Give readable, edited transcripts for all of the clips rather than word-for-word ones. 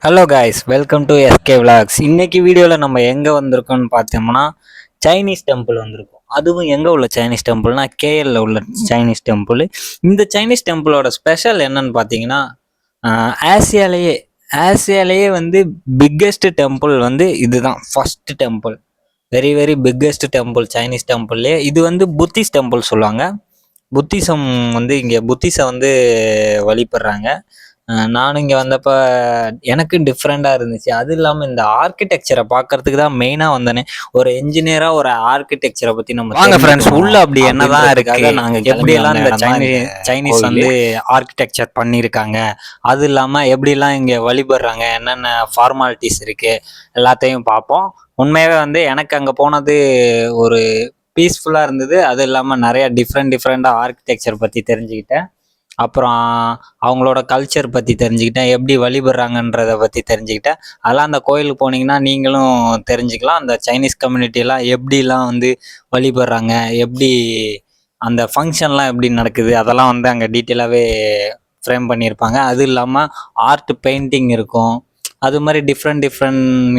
Hello guys, welcome to SK vlogs. இன்னைக்கு வீடியோவில் நம்ம எங்கே வந்திருக்கோம்னு பார்த்தோம்னா சைனீஸ் டெம்பிள் வந்திருக்கோம். அதுவும் எங்கே உள்ள சைனீஸ் டெம்பிள்னா கேஎல்ல உள்ள சைனீஸ் டெம்பிள். இந்த சைனீஸ் டெம்பிளோட ஸ்பெஷல் என்னன்னு பார்த்தீங்கன்னா, ஆசியாலேயே வந்து பிக்கெஸ்ட் டெம்பிள் வந்து இதுதான் first temple. Very very biggest temple Chinese டெம்பிள்லேயே. இது வந்து புத்திஸ்ட் டெம்பிள் சொல்லுவாங்க. புத்திசம் வந்து இங்கே புத்திசை வந்து வழிபடுறாங்க. நானும் இங்கே வந்தப்போ எனக்கு டிஃப்ரெண்ட்டாக இருந்துச்சு. அது இல்லாமல் இந்த ஆர்கிடெக்சரை பார்க்கறதுக்கு தான் மெயினாக வந்தேனே. ஒரு என்ஜினியராக ஒரு ஆர்கிடெக்சரை பற்றி நம்ம வாங்க ஃப்ரெண்ட்ஸ், உள்ள அப்படி என்னதான் இருக்கு, நாங்கள் எப்படியெல்லாம் இந்த சைனீஸ் வந்து ஆர்கிடெக்சர் பண்ணியிருக்காங்க, அது இல்லாமல் எப்படிலாம் இங்கே வழிபடுறாங்க, என்னென்ன ஃபார்மாலிட்டிஸ் இருக்குது, எல்லாத்தையும் பார்ப்போம். உண்மையாகவே வந்து எனக்கு அங்கே போனது ஒரு பீஸ்ஃபுல்லாக இருந்தது. அது இல்லாமல் நிறையா டிஃப்ரெண்ட்டாக ஆர்கிடெக்சர் பற்றி தெரிஞ்சுக்கிட்டேன். அப்புறம் அவங்களோட கல்ச்சர் பற்றி தெரிஞ்சுக்கிட்டேன், எப்படி வழிபடுறாங்கன்றதை பற்றி தெரிஞ்சுக்கிட்டேன். அதெல்லாம் அந்த கோயிலுக்கு போனீங்கன்னா நீங்களும் தெரிஞ்சுக்கலாம். அந்த சைனீஸ் கம்யூனிட்டியெல்லாம் எப்படிலாம் வந்து வழிபடுறாங்க, எப்படி அந்த ஃபங்க்ஷன்லாம் எப்படி நடக்குது, அதெல்லாம் வந்து அங்கே டீட்டெயிலாகவே ஃப்ரேம் பண்ணியிருப்பாங்க. அது இல்லாமல் ஆர்ட் பெயிண்டிங் இருக்கும். அது மாதிரி டிஃப்ரெண்ட்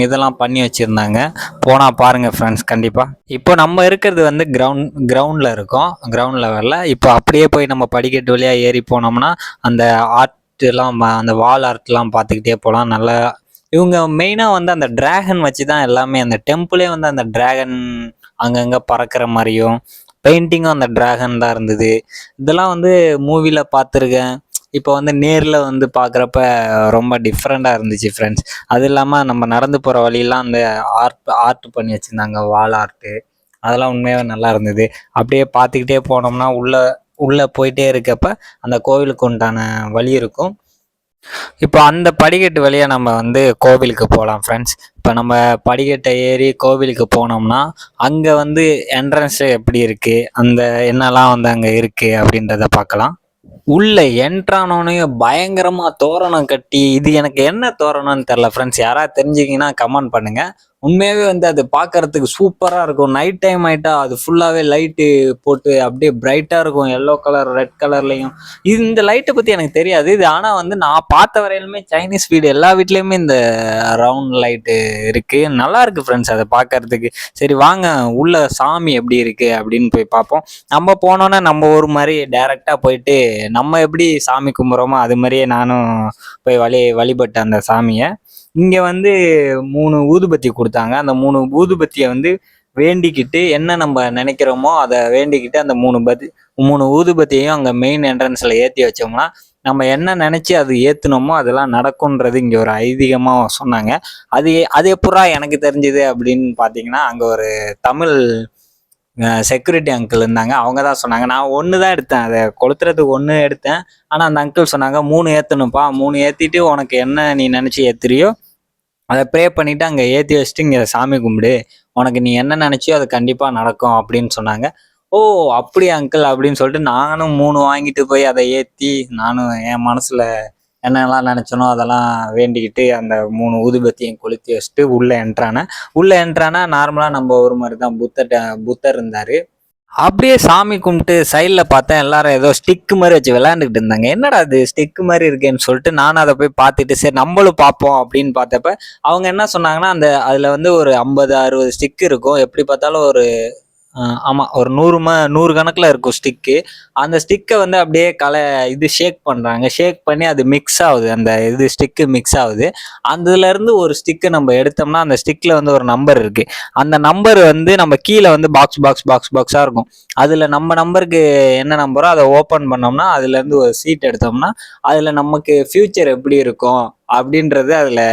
இதெல்லாம் பண்ணி வச்சுருந்தாங்க. போனால் பாருங்கள் ஃப்ரெண்ட்ஸ் கண்டிப்பாக. இப்போ நம்ம இருக்கிறது வந்து கிரவுண்டில் இருக்கோம், கிரவுண்ட் லெவலில். இப்போ அப்படியே போய் நம்ம படிக்கட்டு வழியாக ஏறி போனோம்னா அந்த ஆர்ட்லாம், அந்த வால் ஆர்ட்லாம் பார்த்துக்கிட்டே போகலாம். நல்லா இவங்க மெயினாக வந்து அந்த டிராகன் வச்சு தான் எல்லாமே. அந்த டெம்பிளே வந்து அந்த டிராகன் அங்கங்கே பறக்கிற மாதிரியும் பெயிண்டிங்கும் அந்த டிராகன் தான் இருந்தது. இதெல்லாம் வந்து மூவியில் பார்த்துருக்கேன். இப்போ வந்து நேரில் வந்து பார்க்குறப்ப ரொம்ப டிஃப்ரெண்ட்டாக இருந்துச்சு ஃப்ரெண்ட்ஸ். அது இல்லாமல் நம்ம நடந்து போகிற வழியெல்லாம் அந்த ஆர்ட் பண்ணி வச்சுருந்தாங்க, வால் ஆர்ட்டு. அதெல்லாம் உண்மையாகவே நல்லா இருந்தது. அப்படியே பார்த்துக்கிட்டே போனோம்னா உள்ளே போயிட்டே இருக்கப்ப அந்த கோவிலுக்கு உண்டான வழி இருக்கும். இப்போ அந்த படிக்கட்டு வழியாக நம்ம வந்து கோவிலுக்கு போகலாம் ஃப்ரெண்ட்ஸ். இப்போ நம்ம படிக்கட்டை ஏறி கோவிலுக்கு போனோம்னா அங்கே வந்து என்ட்ரன்ஸ் எப்படி இருக்குது, அந்த என்னெல்லாம் வந்து அங்கே இருக்குது அப்படின்றத பார்க்கலாம். உள்ள என்ட்ரானோன்னு பயங்கரமா தோரணம் கட்டி, இது எனக்கு என்ன தோரணம்னு தெரில ஃப்ரெண்ட்ஸ், யாராவது தெரிஞ்சுக்கிங்கன்னா கமெண்ட் பண்ணுங்க. உண்மையாகவே வந்து அது பார்க்கறதுக்கு சூப்பராக இருக்கும். நைட் டைம் ஆகிட்டா அது ஃபுல்லாகவே லைட்டு போட்டு அப்படியே பிரைட்டாக இருக்கும், எல்லோ கலர் ரெட் கலர்லையும். இந்த லைட்டை பற்றி எனக்கு தெரியாது இது. ஆனால் வந்து நான் பார்த்த வரையிலுமே சைனீஸ் வீடு எல்லா வீட்லேயுமே இந்த ரவுண்ட் லைட்டு இருக்குது. நல்லா இருக்குது ஃப்ரெண்ட்ஸ் அதை பார்க்கறதுக்கு. சரி வாங்க உள்ள சாமி எப்படி இருக்குது அப்படின்னு போய் பார்ப்போம். நம்ம போனோன்னா நம்ம ஒரு மாதிரி டைரெக்டாக போயிட்டு நம்ம எப்படி சாமி கும்பிட்றோமோ அது மாதிரியே நானும் போய் வழிபட்டேன் அந்த சாமியை. இங்கே வந்து 3 ஊதுபத்தி கொடுத்தாங்க. அந்த 3 ஊதுபத்தியை வந்து வேண்டிக்கிட்டு என்ன நம்ம நினைக்கிறோமோ அதை வேண்டிக்கிட்டு அந்த 3 ஊதுபத்தியையும் அங்கே மெயின் என்ட்ரன்ஸில் ஏற்றி வச்சோம்னா நம்ம என்ன நினச்சி அது ஏற்றுனோமோ அதெல்லாம் நடக்கும்ன்றது இங்கே ஒரு ஐதீகமாக சொன்னாங்க. அது எப்படா எனக்கு தெரிஞ்சுது அப்படின்னு பார்த்தீங்கன்னா, அங்கே ஒரு தமிழ் செக்யூரிட்டி அங்கிள் இருந்தாங்க. அவங்க தான் சொன்னாங்க. நான் 1 தான் எடுத்தேன், அதை கொளுத்துறதுக்கு 1 எடுத்தேன். ஆனால் அந்த அங்கிள் சொன்னாங்க 3 ஏற்றணும்ப்பா, 3 ஏற்றிட்டு உனக்கு என்ன நீ நினச்சி ஏற்றுறியோ அதை ப்ரே பண்ணிவிட்டு அங்கே ஏற்றி வச்சுட்டு இங்கே சாமி கும்பிடு, உனக்கு நீ என்ன நினச்சியோ அது கண்டிப்பாக நடக்கும் அப்படின்னு சொன்னாங்க. ஓ அப்படியா அங்கிள் அப்படின்னு சொல்லிட்டு நானும் 3 வாங்கிட்டு போய் அதை ஏற்றி நானும் என் மனசில் என்னெல்லாம் நினச்சனோ அதெல்லாம் வேண்டிக்கிட்டு அந்த 3 ஊதுபத்தியும் கொளுத்தி வச்சுட்டு உள்ளே என்ட்ரானா நார்மலாக நம்ம ஒரு மாதிரி தான் புத்தர் இருந்தார். அப்படியே சாமி கும்பிட்டு சைடில் பார்த்தேன் எல்லாரும் ஏதோ ஸ்டிக்கு மாதிரி வச்சு விளையாண்டுக்கிட்டு இருந்தாங்க. என்னடா அது ஸ்டிக்கு மாதிரி இருக்கேன்னு சொல்லிட்டு நானும் அதை போய் பார்த்துட்டு சரி நம்மளும் பார்ப்போம் அப்படின்னு பார்த்தப்ப அவங்க என்ன சொன்னாங்கன்னா, அதில் வந்து ஒரு 50-60 ஸ்டிக் இருக்கும். எப்படி பார்த்தாலும் ஒரு ஆமாம் ஒரு 100 கணக்கில் இருக்கும் ஸ்டிக்கு. அந்த ஸ்டிக்கை வந்து அப்படியே ஷேக் பண்ணுறாங்க. ஷேக் பண்ணி அது மிக்ஸ் ஆகுது, அந்த ஸ்டிக்கு மிக்ஸ் ஆகுது. அதுலேருந்து ஒரு ஸ்டிக்கை நம்ம எடுத்தோம்னா அந்த ஸ்டிக்கில் வந்து ஒரு நம்பர் இருக்குது. அந்த நம்பர் வந்து நம்ம கீழே வந்து பாக்ஸாக இருக்கும். அதில் நம்ம நம்பருக்கு என்ன நம்பரோ அதை ஓப்பன் பண்ணோம்னா அதுலேருந்து ஒரு சீட் எடுத்தோம்னா அதில் நமக்கு ஃப்யூச்சர் எப்படி இருக்கும் அப்படின்றது அதில்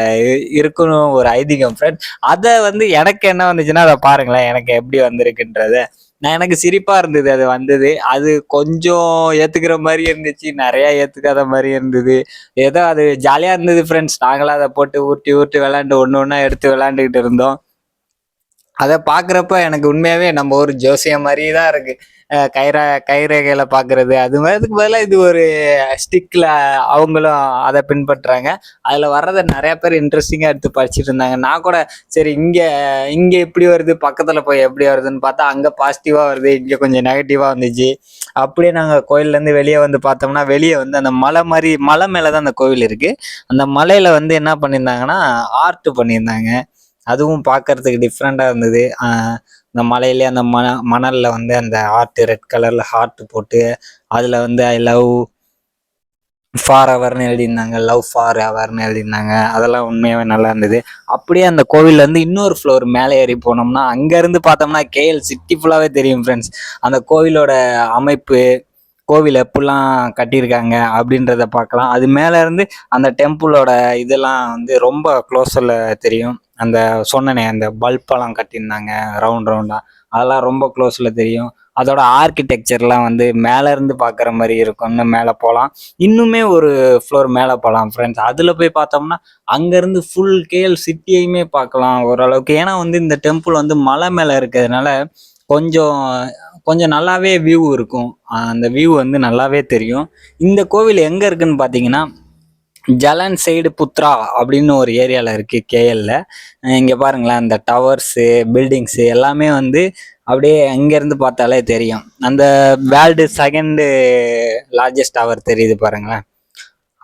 இருக்கணும் ஒரு ஐதீகம் ஃப்ரெண்ட். அதை வந்து எனக்கு என்ன வந்துச்சுன்னா அதை பாருங்களேன் எனக்கு எப்படி வந்திருக்குன்றத. எனக்கு சிரிப்பாக இருந்தது அது வந்தது. அது கொஞ்சம் ஏற்றுக்கிற மாதிரி இருந்துச்சு, நிறையா ஏற்றுக்காத மாதிரி இருந்தது. ஏதோ அது ஜாலியாக இருந்தது ஃப்ரெண்ட்ஸ். நாங்களாம் அதை போட்டு ஊட்டி விளையாண்டு ஒன்று எடுத்து விளையாண்டுக்கிட்டு இருந்தோம். அதை பார்க்குறப்ப எனக்கு உண்மையாகவே நம்ம ஒரு ஜோசியம் மாதிரியே தான் இருக்குது. கைரேகையில பார்க்கறது அது மாதிரி. அதுக்கு பதிலாக இது ஒரு ஸ்டிக்ல அவங்களும் அதை பின்பற்றுறாங்க. அதில் வர்றதை நிறைய பேர் இன்ட்ரெஸ்டிங்காக எடுத்து படிச்சுட்டு இருந்தாங்க. நான் கூட சரி இங்கே இப்படி வருது, பக்கத்தில் போய் எப்படி வருதுன்னு பார்த்தா அங்கே பாசிட்டிவாக வருது, இங்கே கொஞ்சம் நெகட்டிவாக வந்துச்சு. அப்படியே நாங்கள் கோயிலேருந்து வெளியே வந்து பார்த்தோம்னா வெளியே வந்து அந்த மலை மேலே தான் அந்த கோவில் இருக்குது. அந்த மலையில் வந்து என்ன பண்ணியிருந்தாங்கன்னா ஆர்ட் பண்ணியிருந்தாங்க. அதுவும் பார்க்கறதுக்கு டிஃப்ரெண்ட்டாக இருந்தது. இந்த மலையிலே அந்த மணலில் வந்து அந்த ஹார்ட் ரெட் கலரில் ஹார்ட் போட்டு அதில் வந்து ஐ லவ் ஃபார் எவர்னு எழுதியிருந்தாங்க, லவ் ஃபார் எவர்னு எழுதியிருந்தாங்க. அதெல்லாம் உண்மையாகவே நல்லா இருந்தது. அப்படியே அந்த கோவிலில் வந்து இன்னொரு ஃப்ளோர் மேலே ஏறி போனோம்னா அங்கேருந்து பார்த்தோம்னா கேஎல் சிட்டி ஃபுல்லாகவே தெரியும் ஃப்ரெண்ட்ஸ். அந்த கோவிலோட அமைப்பு, கோவில் எப்படிலாம் கட்டியிருக்காங்க அப்படின்றத பார்க்கலாம். அது மேலே இருந்து அந்த டெம்பிளோட இதெல்லாம் வந்து ரொம்ப க்ளோஸில் தெரியும். அந்த சொன்னனே அந்த பல்பெல்லாம் கட்டியிருந்தாங்க ரவுண்டாக, அதெல்லாம் ரொம்ப க்ளோஸில் தெரியும். அதோட ஆர்கிடெக்சர்லாம் வந்து மேலே இருந்து பார்க்குற மாதிரி இருக்கும். இன்னும் மேலே போகலாம், இன்னுமே ஒரு ஃப்ளோர் மேலே போகலாம் ஃப்ரெண்ட்ஸ். அதில் போய் பார்த்தோம்னா அங்கேருந்து ஃபுல் கேஎல் சிட்டியையுமே பார்க்கலாம் ஓரளவுக்கு. ஏன்னா வந்து இந்த டெம்பிள் வந்து மலை மேலே இருக்கிறதுனால கொஞ்சம் கொஞ்சம் நல்லாவே வியூ இருக்கும். அந்த வியூ வந்து நல்லாவே தெரியும். இந்த கோவில் எங்கே இருக்குன்னு பார்த்தீங்கன்னா ஜலன் சைடு புத்ரா அப்படின்னு ஒரு ஏரியாவில் இருக்குது கேஎல்ல. இங்கே பாருங்களேன், அந்த டவர்ஸு பில்டிங்ஸு எல்லாமே வந்து அப்படியே அங்கேருந்து பார்த்தாலே தெரியும். அந்த வேர்ல்டு செகண்டு லார்ஜஸ்ட் டவர் தெரியுது பாருங்களேன்.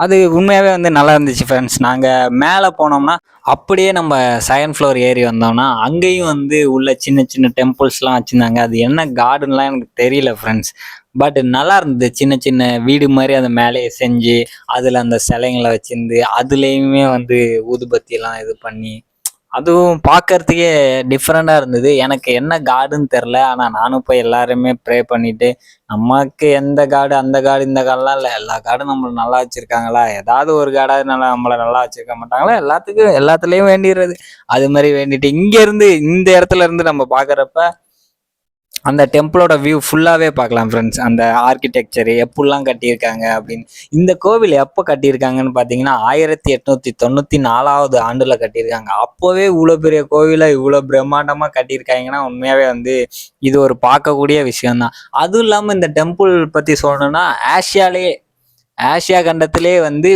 அது உண்மையாகவே வந்து நல்லா இருந்துச்சு ஃப்ரெண்ட்ஸ். நாங்கள் மேலே போனோம்னா அப்படியே நம்ம செகண்ட் ஃப்ளோர் ஏறி வந்தோம்னா அங்கேயும் வந்து உள்ள சின்ன சின்ன டெம்பிள்ஸ்லாம் வச்சுருந்தாங்க. அது என்ன கார்டன்லாம் எனக்கு தெரியல ஃப்ரெண்ட்ஸ். பட் நல்லா இருந்தது. சின்ன சின்ன வீடு மாதிரி அந்த மேலேயே செஞ்சு அதில் அந்த சிலைங்களை வச்சிருந்து அதுலேயுமே வந்து ஊதுபத்தியெல்லாம் இது பண்ணி அதுவும் பார்க்கறதுக்கே டிஃப்ரெண்ட்டாக இருந்தது. எனக்கு என்ன காடுன்னு தெரில, ஆனால் நானும் போய் எல்லாருமே ப்ரே பண்ணிவிட்டு நமக்கு எந்த காடு அந்த காடு இந்த காடெலாம் இல்லை, எல்லா காடும் நம்மளை நல்லா வச்சுருக்காங்களா, ஏதாவது ஒரு காடாவது நம்மளை நல்லா வச்சுருக்க மாட்டாங்களா, எல்லாத்துலேயும் வேண்டிடுறது. அது மாதிரி வேண்டிட்டு இங்கேருந்து இந்த இடத்துல இருந்து நம்ம பார்க்குறப்ப அந்த டெம்பிளோட வியூ ஃபுல்லாகவே பார்க்கலாம் ஃப்ரெண்ட்ஸ். அந்த ஆர்கிடெக்சரு எப்படிலாம் கட்டியிருக்காங்க அப்படின்னு. இந்த கோவில் எப்போ கட்டியிருக்காங்கன்னு பார்த்தீங்கன்னா 1894 ஆண்டில் கட்டியிருக்காங்க. அப்போவே இவ்வளோ பெரிய கோவிலை இவ்வளோ பிரம்மாண்டமாக கட்டியிருக்காங்கன்னா உண்மையாகவே வந்து இது ஒரு பார்க்கக்கூடிய விஷயம்தான். அதுவும் இல்லாமல் இந்த டெம்பிள் பற்றி சொல்லணும்னா ஆசியா கண்டத்திலே வந்து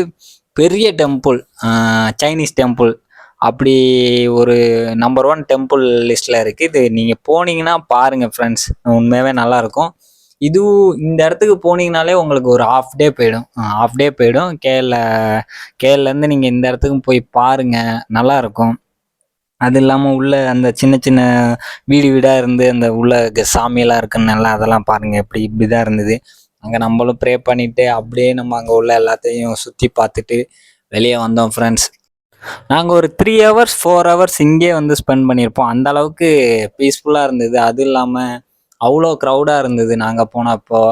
பெரிய டெம்பிள், சைனீஸ் டெம்பிள் அப்படி ஒரு நம்பர் 1 டெம்பிள் லிஸ்ட்டில் இருக்குது. இது நீங்கள் போனீங்கன்னா பாருங்கள் ஃப்ரெண்ட்ஸ், உண்மையாகவே நல்லாயிருக்கும். இதுவும் இந்த இடத்துக்கு போனீங்கனாலே உங்களுக்கு ஒரு ஹாஃப் டே போயிடும். கேஎல்லேருந்து நீங்கள் இந்த இடத்துக்கும் போய் பாருங்கள், நல்லாயிருக்கும். அது இல்லாமல் உள்ள அந்த சின்ன சின்ன வீடாக இருந்து அந்த உள்ள சாமியெல்லாம் இருக்குன்னு நல்லா அதெல்லாம் பாருங்கள். இப்படி தான் இருந்தது. அங்கே நம்மளும் ப்ரே பண்ணிவிட்டு அப்படியே நம்ம அங்கே உள்ள எல்லாத்தையும் சுற்றி பார்த்துட்டு வெளியே வந்தோம் ஃப்ரெண்ட்ஸ். நாங்கள் ஒரு 3 ஹவர்ஸ் 4 ஹவர்ஸ் இங்கே வந்து ஸ்பெண்ட் பண்ணியிருப்போம். அந்த அளவுக்கு பீஸ்ஃபுல்லாக இருந்தது. அதுவும் இல்லாமல் அவ்வளோ க்ரௌடாக இருந்தது நாங்கள் போனப்போ.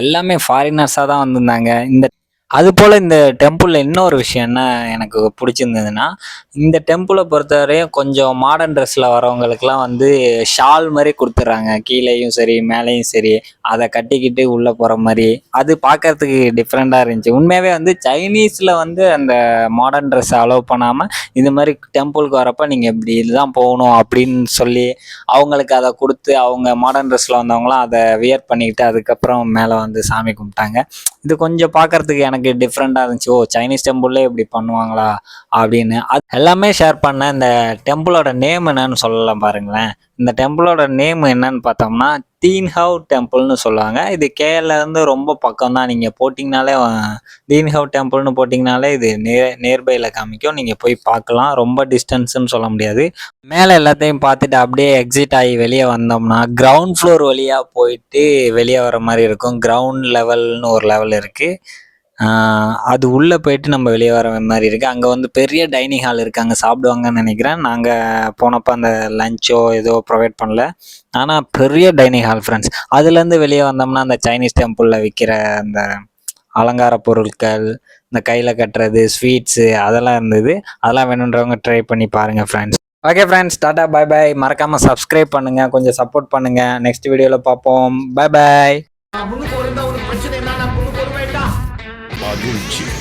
எல்லாமே ஃபாரினர்ஸாக தான் வந்திருந்தாங்க. அதுபோல் இந்த டெம்பிளில் இன்னொரு விஷயம் என்ன எனக்கு பிடிச்சிருந்ததுன்னா, இந்த டெம்பிளை பொறுத்தவரையும் கொஞ்சம் மாடர்ன் ட்ரெஸ்ஸில் வரவங்களுக்குலாம் வந்து ஷால் மாதிரி கொடுத்துட்றாங்க. கீழேயும் சரி மேலேயும் சரி அதை கட்டிக்கிட்டு உள்ளே போகிற மாதிரி. அது பார்க்கறதுக்கு டிஃப்ரெண்ட்டாக இருந்துச்சு. உண்மையாகவே வந்து சைனீஸில் வந்து அந்த மாடர்ன் ட்ரெஸ்ஸை அலோவ் பண்ணாமல் இந்த மாதிரி டெம்பிளுக்கு வரப்போ நீங்கள் இப்படி இதுதான் போகணும் அப்படின்னு சொல்லி அவங்களுக்கு அதை கொடுத்து அவங்க மாடர்ன் ட்ரெஸ்ஸில் வந்தவங்களாம் அதை வியர் பண்ணிக்கிட்டு அதுக்கப்புறம் மேலே வந்து சாமி கும்பிட்டாங்க. இது கொஞ்சம் பார்க்கறதுக்கு எனக்கு டிஃப்ரெண்ட்டாக இருந்துச்சு. சைனீஸ் டெம்பிள்லே இப்படி பண்ணுவாங்களா அப்படின்னு. அது எல்லாமே ஷேர் பண்ண. இந்த டெம்பிளோட நேம் என்னன்னு சொல்லலாம் பாருங்களேன். இந்த டெம்பிளோட நேம் என்னன்னு பார்த்தோம்னா தீன்ஹவ் டெம்பிள்னு சொல்லுவாங்க. இது கேரளாலேருந்து ரொம்ப பக்கம் தான். நீங்கள் போட்டிங்கனாலே தீன்ஹவ் டெம்பிள்னு போட்டிங்கனாலே இது நியர்பையில் காமிக்கும். நீங்கள் போய் பார்க்கலாம். ரொம்ப டிஸ்டன்ஸ்ன்னு சொல்ல முடியாது. மேலே எல்லாத்தையும் பார்த்துட்டு அப்படியே எக்ஸிட் ஆகி வெளியே வந்தோம்னா கிரவுண்ட் ஃப்ளோர் வழியாக போயிட்டு வெளியே வர மாதிரி இருக்கும். கிரவுண்ட் லெவல்னு ஒரு லெவல் இருக்குது. அது உள்ளே போயிட்டு நம்ம வெளியே வர மாதிரி இருக்குது. அங்கே வந்து பெரிய டைனிங் ஹால் இருக்குது, அங்கே சாப்பிடுவாங்கன்னு நினைக்கிறேன். நாங்கள் போனப்போ அந்த லஞ்சோ ஏதோ ப்ரொவைட் பண்ணல, ஆனால் பெரிய டைனிங் ஹால் ஃப்ரெண்ட்ஸ். அதுலேருந்து வெளியே வந்தோம்னா அந்த சைனீஸ் டெம்பிளில் விற்கிற அந்த அலங்கார பொருட்கள், இந்த கையில் கட்டுறது, ஸ்வீட்ஸு அதெல்லாம் இருந்தது. அதெல்லாம் வேணுன்றவங்க ட்ரை பண்ணி பாருங்கள் friends. Okay friends, tata bye bye. மறக்காமல் சப்ஸ்கிரைப் பண்ணுங்கள், கொஞ்சம் சப்போர்ட் பண்ணுங்கள். நெக்ஸ்ட் வீடியோவில் பார்ப்போம். Bye bye. மகிழ்ச்சி.